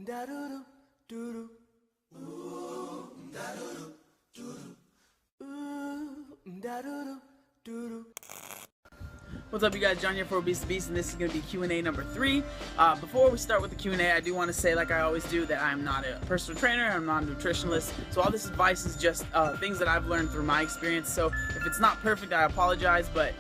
Da-doo-doo, doo-doo. Ooh, da-doo-doo, doo-doo. Ooh, da-doo-doo, doo-doo. What's up, you guys? John here for Obese the Beast, and this is going to be Q&A number 3. Before we start with the Q&A, I do want to say, like I always do, that I'm not a personal trainer, I'm not a nutritionalist, so all this advice is just things that I've learned through my experience. So if it's not perfect, I apologize, but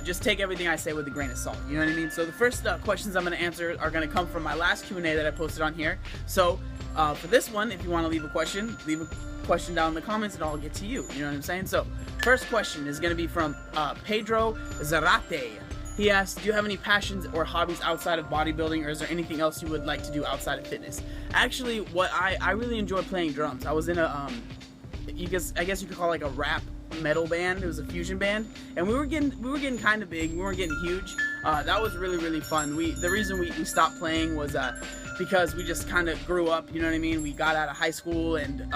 just take everything I say with a grain of salt, you know what I mean? So the first questions I'm going to answer are going to come from my last Q&A that I posted on here. So for this one, if you want to leave a question down in the comments and I'll get to you, you know what I'm saying? So first question is going to be from Pedro Zarate. He asks, do you have any passions or hobbies outside of bodybuilding, or is there anything else you would like to do outside of fitness? Actually, what I really enjoy playing drums. I was in a I guess you could call it like a rap metal band. It was a fusion band, and we were getting kind of big. We weren't getting huge. That was really fun. The reason we stopped playing was because we just kind of grew up, you know what I mean? We got out of high school, and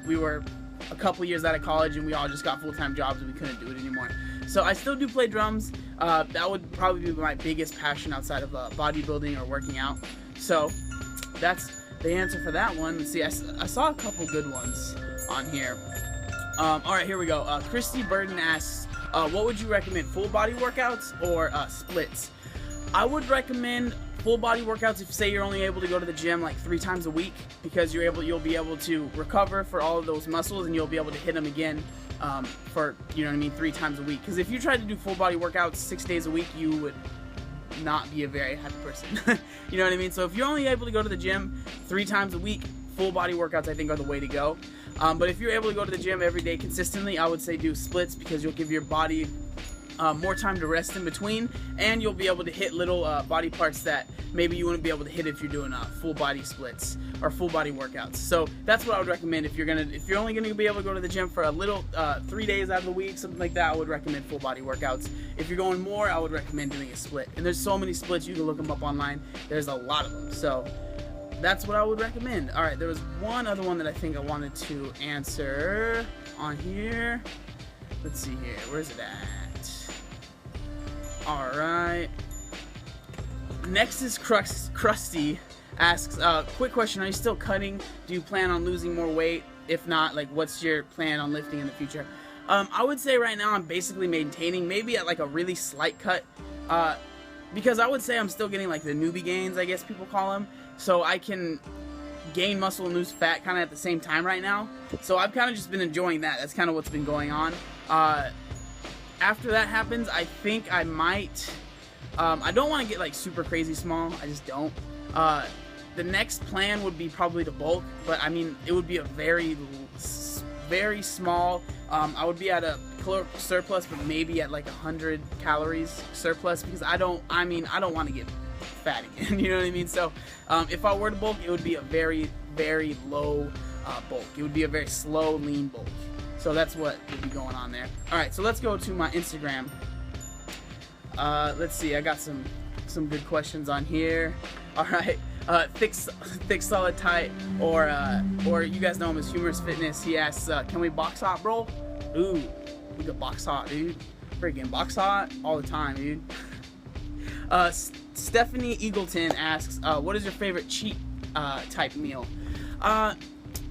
we were a couple years out of college, and we all just got full-time jobs, and we couldn't do it anymore. So I still do play drums. That would probably be my biggest passion outside of bodybuilding or working out. So that's the answer for that one. Let's see, I saw a couple good ones on here. Alright, here we go. Christy Burden asks, what would you recommend, full body workouts or splits? I would recommend full body workouts if, say, you're only able to go to the gym like 3 times a week, because you'll be able to recover for all of those muscles, and you'll be able to hit them again for, you know what I mean, 3 times a week. Because if you tried to do full body workouts 6 days a week, you would not be a very happy person. You know what I mean? So if you're only able to go to the gym 3 times a week, full body workouts I think are the way to go. But if you're able to go to the gym every day consistently, I would say do splits, because you'll give your body more time to rest in between, and you'll be able to hit little body parts that maybe you wouldn't be able to hit if you're doing full body splits or full body workouts. So that's what I would recommend. If you're only gonna be able to go to the gym for a little 3 days out of the week, something like that, I would recommend full body workouts. If you're going more, I would recommend doing a split. And there's so many splits, you can look them up online. There's a lot of them. So that's what I would recommend. All right, there was one other one that I think I wanted to answer on here. Let's see here, where's it at? All right. Next is Krusty asks, quick question, are you still cutting? Do you plan on losing more weight? If not, like, what's your plan on lifting in the future? I would say right now I'm basically maintaining, maybe at like a really slight cut, because I would say I'm still getting like the newbie gains, I guess people call them. So I can gain muscle and lose fat kind of at the same time right now. So I've kind of just been enjoying that. That's kind of what's been going on. After that happens, I think I might, I don't want to get like super crazy small. I just don't. The next plan would be probably to bulk, but I mean, it would be a very small, I would be at a caloric surplus, but maybe at like 100 calories surplus, because I don't want to get fat again, you know what I mean? So if I were to bulk, it would be a very low bulk. It would be a very slow, lean bulk. So that's what would be going on there. Alright, so let's go to my Instagram. Let's see, I got some good questions on here. Alright, thick solid tight, or you guys know him as Humorous Fitness. He asks, can we box hot, bro? Ooh, we could box hot, dude. Freaking box hot all the time, dude. Stephanie Eagleton asks, what is your favorite cheat type meal?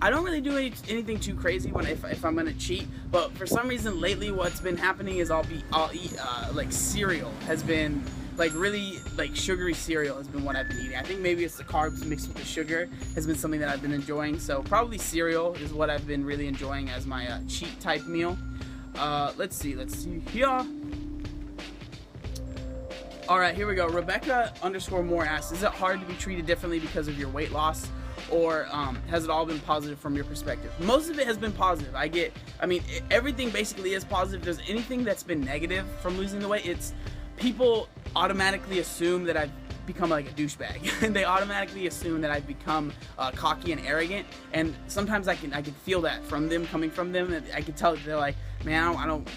I don't really do anything too crazy if I'm gonna cheat, but for some reason lately what's been happening is I'll eat like cereal. Has been like really like sugary cereal has been what I've been eating. I think maybe it's the carbs mixed with the sugar has been something that I've been enjoying. So probably cereal is what I've been really enjoying as my cheat type meal. Let's see here. Alright, here we go. Rebecca_Moore asks, is it hard to be treated differently because of your weight loss? Or has it all been positive from your perspective? Most of it has been positive. Everything basically is positive. If there's anything that's been negative from losing the weight, it's people automatically assume that I've become like a douchebag. And they automatically assume that I've become cocky and arrogant. And sometimes I can feel that from them, coming from them. And I can tell that they're like, man, I don't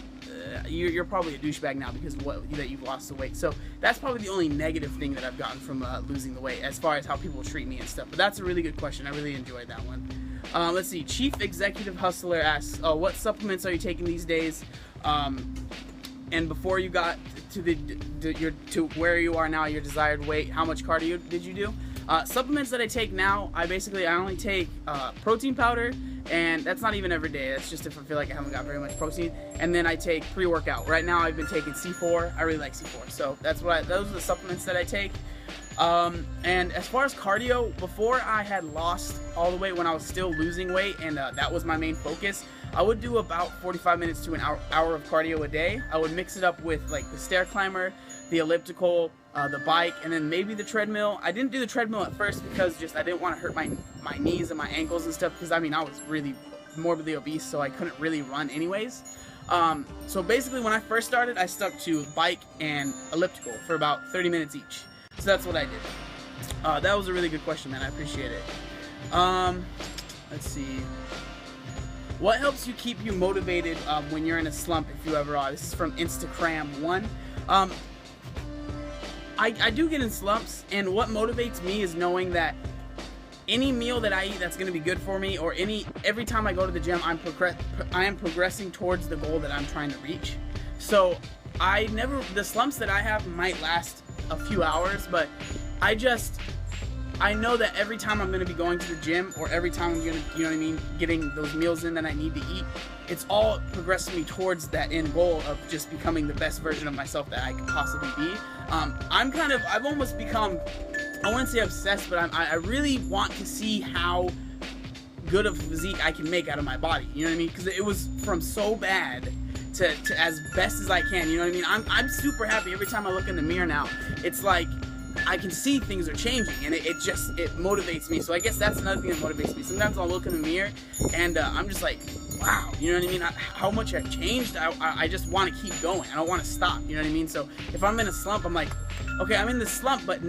you're probably a douchebag now because of that you've lost the weight. So that's probably the only negative thing that I've gotten from losing the weight, as far as how people treat me and stuff. But that's a really good question. I really enjoyed that one. Let's see. Chief Executive Hustler asks, what supplements are you taking these days? And before you got to where you are now, your desired weight, how much cardio did you do? Supplements that I take now, I only take protein powder, and that's not even every day. That's just if I feel like I haven't got very much protein. And then I take pre-workout. Right now I've been taking C4. I really like C4. So those are the supplements that I take. And as far as cardio, before I had lost all the weight, when I was still losing weight, and that was my main focus, I would do about 45 minutes to an hour of cardio a day. I would mix it up with like the stair climber, the elliptical, the bike, and then maybe the treadmill. I didn't do the treadmill at first because just I didn't want to hurt my knees and my ankles and stuff, because I mean I was really morbidly obese, so I couldn't really run anyways. So basically when I first started, I stuck to bike and elliptical for about 30 minutes each. So that's what I did. That was a really good question, man. I appreciate it. Let's see. What helps you keep you motivated when you're in a slump, if you ever are? This is from Instagram1. I do get in slumps, and what motivates me is knowing that any meal that I eat that's going to be good for me, or every time I go to the gym, I am progressing towards the goal that I'm trying to reach. So the slumps that I have might last a few hours, but I know that every time I'm going to be going to the gym, or every time I'm going to, you know what I mean, getting those meals in that I need to eat, it's all progressing me towards that end goal of just becoming the best version of myself that I could possibly be. I've almost become, I wouldn't say obsessed, but I really want to see how good of a physique I can make out of my body, you know what I mean? Because it was from so bad to as best as I can, you know what I mean? I'm super happy every time I look in the mirror now. It's like I can see things are changing, and it motivates me. So I guess that's another thing that motivates me. Sometimes I'll look in the mirror and I'm just like, wow, you know what I mean? How much I've changed. I just want to keep going. I don't want to stop, you know what I mean? So if I'm in a slump, I'm like, okay, I'm in this slump, but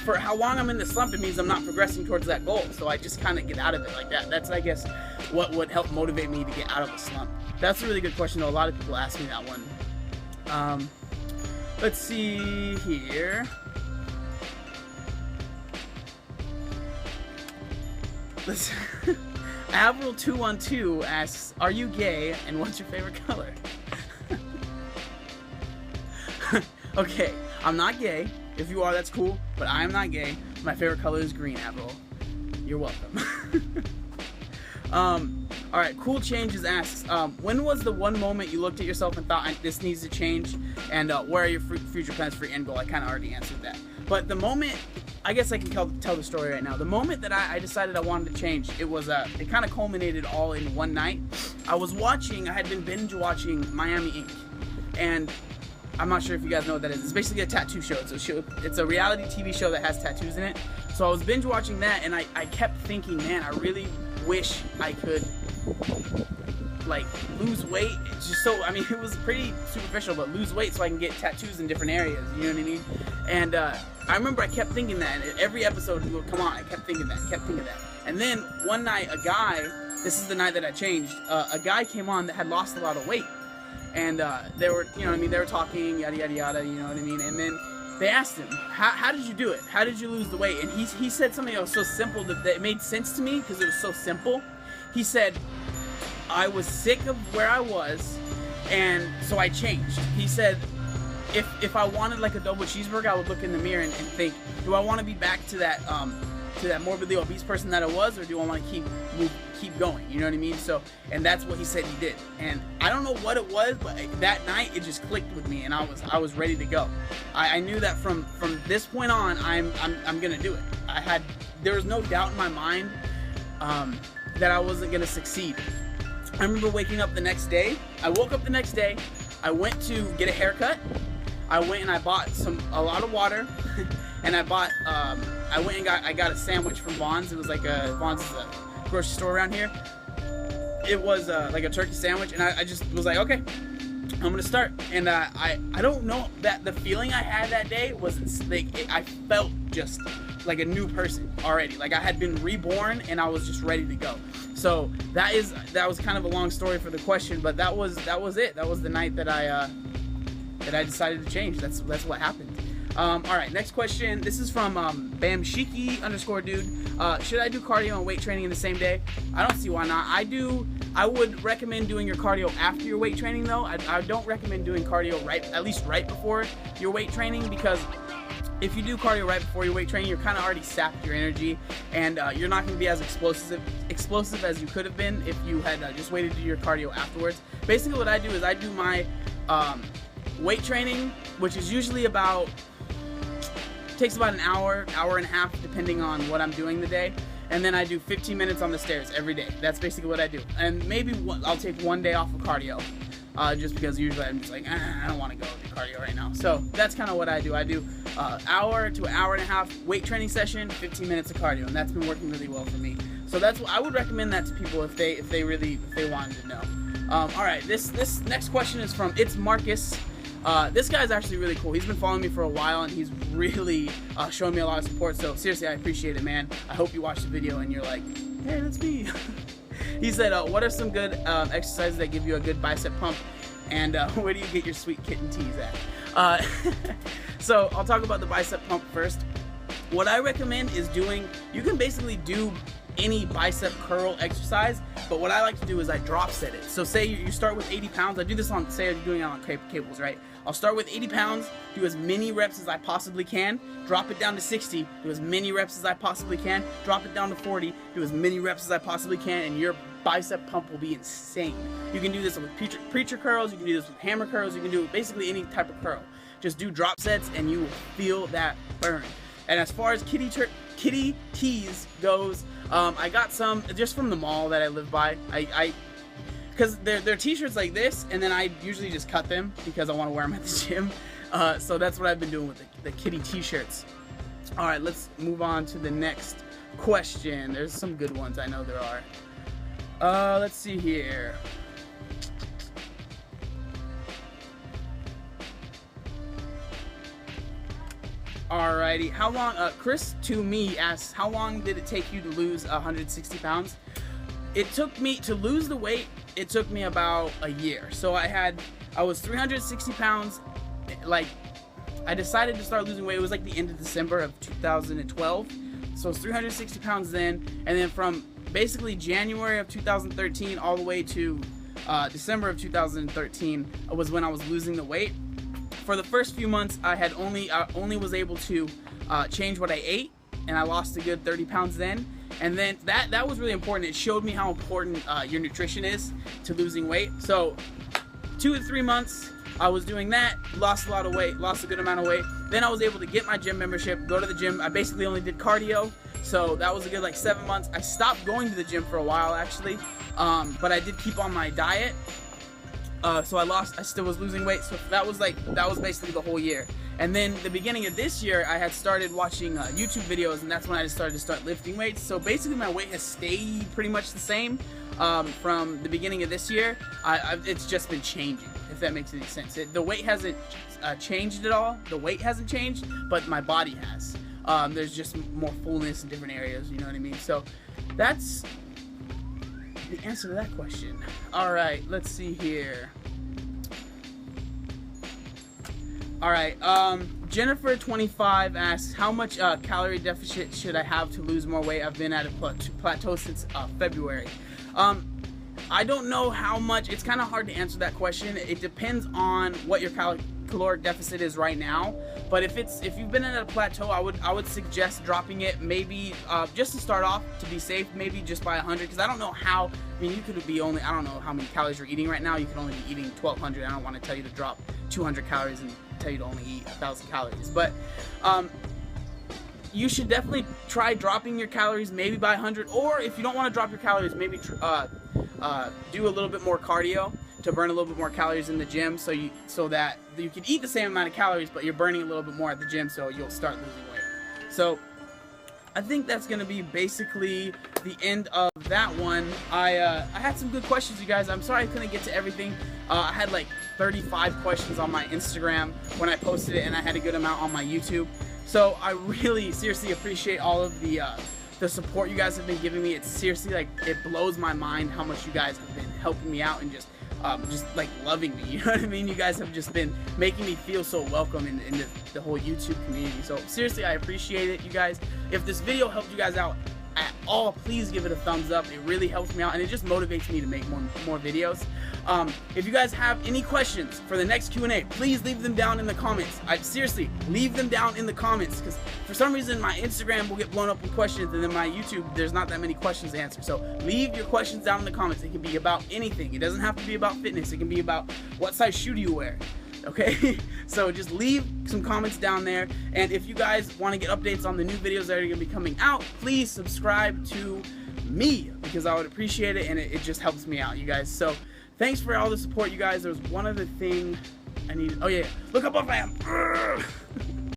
for how long I'm in the slump, it means I'm not progressing towards that goal. So I just kind of get out of it like that. That's, I guess, what would help motivate me to get out of a slump. That's a really good question, though. A lot of people ask me that one. Let's see here. Avril212 asks, are you gay, and what's your favorite color? Okay, I'm not gay. If you are, that's cool, but I am not gay. My favorite color is green, Avril. You're welcome. Alright, Cool Changes asks, when was the one moment you looked at yourself and thought, this needs to change, and where are your future plans for your end goal? I kind of already answered that. But the moment, I guess I can tell the story right now. The moment that I decided I wanted to change, it kind of culminated all in one night. I had been binge watching Miami Ink. And I'm not sure if you guys know what that is. It's basically a tattoo show. It's a reality TV show that has tattoos in it. So I was binge watching that, and I kept thinking, man, I really wish I could like lose weight. It's just so, I mean, it was pretty superficial, but lose weight so I can get tattoos in different areas, you know what I mean? And I remember I kept thinking that, and every episode would come on, I kept thinking that. And then one night, this is the night that I changed, a guy came on that had lost a lot of weight. And they were, you know what I mean, they were talking, yada, yada, yada, you know what I mean? And then they asked him, how did you do it? How did you lose the weight? And he said something that was so simple that it made sense to me because it was so simple. He said, I was sick of where I was, and so I changed. He said, if I wanted like a double cheeseburger, I would look in the mirror and think, do I want to be back to that morbidly obese person that I was, or do I want to keep going? You know what I mean? So, and that's what he said he did. And I don't know what it was, but that night it just clicked with me, and I was ready to go. I knew that from this point on, I'm gonna do it. There was no doubt in my mind that I wasn't gonna succeed. I remember waking up the next day. I woke up the next day. I went to get a haircut. I went and I bought a lot of water, and I went and got a sandwich from Vons. It was like Vons is a grocery store around here. It was like a turkey sandwich, and I just was like, okay, I'm gonna start. And I don't know, that the feeling I had that day was like, I felt just like a new person already. Like I had been reborn, and I was just ready to go. So that was kind of a long story for the question, but that was it. That was the night that I decided to change. That's what happened. All right, next question. This is from Bamshiki_dude. Should I do cardio and weight training in the same day? I don't see why not. I would recommend doing your cardio after your weight training, though. I don't recommend doing cardio at least right before your weight training, because if you do cardio right before your weight training, you're kind of already sapped your energy, and you're not going to be as explosive as you could have been if you had just waited to do your cardio afterwards. Basically what I do is I do my weight training, which is usually takes about an hour and a half depending on what I'm doing the day, and then I do 15 minutes on the stairs every day. That's basically what I do, and maybe I'll take one day off of cardio, just because usually I'm just like, I don't want to go do cardio right now. So that's kind of what I do. I do hour to an hour and a half weight training session, 15 minutes of cardio, and that's been working really well for me. So that's what I would recommend that to people if they wanted to know. All right, this next question is from It's Marcus. This guy's actually really cool. He's been following me for a while, and he's really showing me a lot of support. So seriously, I appreciate it, man. I hope you watch the video and you're like, hey, that's me. He said, what are some good exercises that give you a good bicep pump, and where do you get your sweet kitten tees at? So I'll talk about the bicep pump first. What I recommend is you can basically do any bicep curl exercise, but what I like to do is I drop set it. So say you start with 80 pounds. I do this on, say you're doing it on cables, right? I'll start with 80 pounds, do as many reps as I possibly can, drop it down to 60, do as many reps as I possibly can, drop it down to 40, do as many reps as I possibly can, and your bicep pump will be insane. You can do this with preacher curls, you can do this with hammer curls, you can do basically any type of curl. Just do drop sets and you will feel that burn. And as far as kitty tees goes, I got some just from the mall that I live by. Because they're t-shirts like this, and then I usually just cut them because I want to wear them at the gym. So that's what I've been doing with the kitty t-shirts. All right, let's move on to the next question. There's some good ones, I know there are. Let's see here. Alrighty, how long, Chris to me asks, how long did it take you to lose 160 pounds? It took me, to lose the weight, it took me about a year. So I was 360 pounds, like, I decided to start losing weight, it was like the end of December of 2012. So it was 360 pounds then, and then from basically January of 2013 all the way to December of 2013 was when I was losing the weight. For the first few months, I only was able to change what I ate, and I lost a good 30 pounds then. And then that was really important. It showed me how important your nutrition is to losing weight. So 2 to 3 months, I was doing that, lost a lot of weight, lost a good amount of weight. Then I was able to get my gym membership, go to the gym. I basically only did cardio, so that was a good like 7 months. I stopped going to the gym for a while actually, but I did keep on my diet. So I still was losing weight, so that was basically the whole year. And then the beginning of this year, I had started watching YouTube videos, and that's when I started to lifting weights. So basically my weight has stayed pretty much the same from the beginning of this year. It's just been changing, if that makes any sense. The weight hasn't changed at all. The weight hasn't changed, but my body has. There's just more fullness in different areas, you know what I mean? So that's the answer to that question. Alright, let's see here. Alright, Jennifer 25 asks, how much calorie deficit should I have to lose more weight? I've been at a plateau since February. I don't know how much. It's kind of hard to answer that question. It depends on what your caloric deficit is right now. But if you've been at a plateau, I would suggest dropping it, maybe just to start off, to be safe, maybe just by 100, because I don't know how. I mean, you could be only, I don't know how many calories you're eating right now. You can only be eating 1,200. I don't want to tell you to drop 200 calories and tell you to only eat 1,000 calories. But you should definitely try dropping your calories maybe by 100, or if you don't want to drop your calories, maybe do a little bit more cardio to burn a little bit more calories in the gym, so that you can eat the same amount of calories, but you're burning a little bit more at the gym, so you'll start losing weight. So I think that's going to be basically the end of that one. I had some good questions, you guys. I'm sorry I couldn't get to everything. I had like 35 questions on my Instagram when I posted it, and I had a good amount on my YouTube. So I really seriously appreciate all of the support you guys have been giving me. It's seriously, like, it blows my mind how much you guys have been helping me out and just like loving me, you know what I mean? You guys have just been making me feel so welcome in the whole YouTube community. So seriously, I appreciate it, you guys. If this video helped you guys out at all, please give it a thumbs up. It really helps me out, and it just motivates me to make more videos. If you guys have any questions for the next Q&A, please leave them down in the comments. Seriously, leave them down in the comments, because for some reason my Instagram will get blown up with questions, and then my YouTube, there's not that many questions to answer. So leave your questions down in the comments. It can be about anything. It doesn't have to be about fitness. It can be about what size shoe do you wear. Okay, so just leave some comments down there, and if you guys want to get updates on the new videos that are going to be coming out, please subscribe to me, because I would appreciate it, and it just helps me out, you guys. So thanks for all the support, you guys. There's one other thing I need. Oh yeah, look how buff I am.